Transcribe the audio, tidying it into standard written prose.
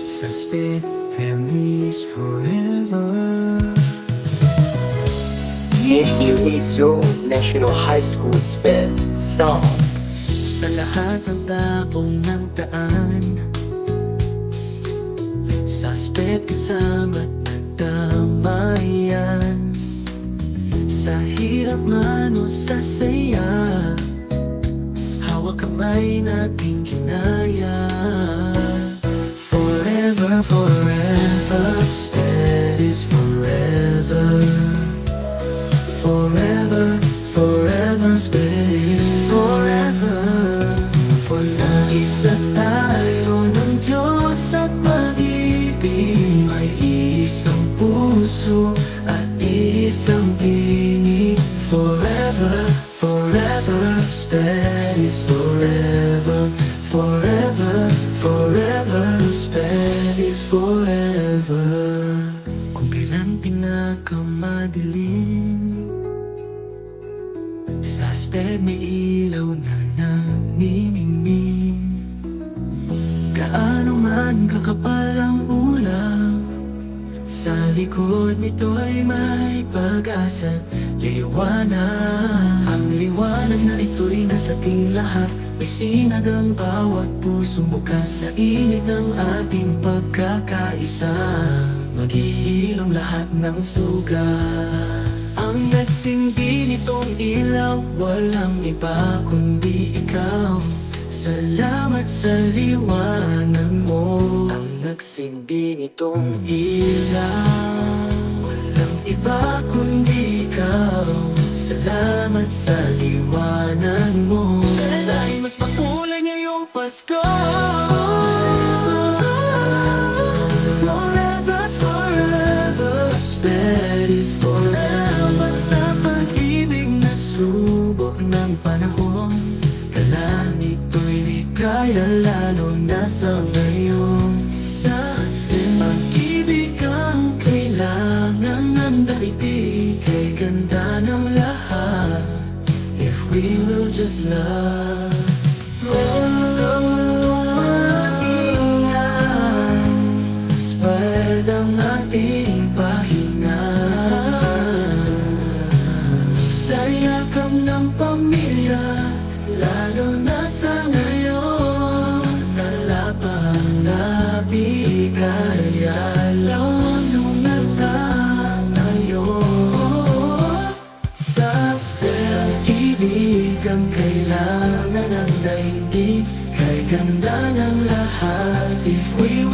Suspect families forever. Inicio National High School Sped Song. Sa lahat ng taong nagdaan, suspect kasama't nagdamayan. Sa hirap man o sa saya, hawak kamay nating kinaya. Forever, forever, sped is forever. Forever, forever, sped is forever. For nag-isa tayo ng Diyos at pag-ibig, may isang puso at isang tinig. Forever, forever, sped is forever. Forever, forever, sped is forever. Kung kailan pinakamadilim, sa sped may ilaw na naniningning. Gaano man kakapal ang ulap, sa likod nito'y may pag-asa, liwanag. Ang liwanag na ito'y nasa ating lahat, isinag ang bawat pusong bukas sa init ng ating pagkakaisa. Maghihilom lahat ng sugat. Ang nagsindi nitong ilaw, walang iba kundi ikaw. Salamat sa liwanag mo. Ang nagsindi nitong ilaw, walang iba kundi ikaw. Salamat sa liwanag mo. Dahil mas makulay ngayong Pasko. Forever, forever, sped is forever. Sa pag-ibig na subok ng panahon, kalang ito'y ligaya lalo na sa ngayon. Sa pag-ibig ang kailangan ng daigdig, kay ganda ng lahat, if we will just love. Sa mundong mag-ingat, sped ang ating pahinga. Sa yakap ng pamilya, lalo na sa ngayon, nalapang nabigaya, lalo na sa ngayon. Sa sped, ibig ang kailangan ng daigdig, kay ganda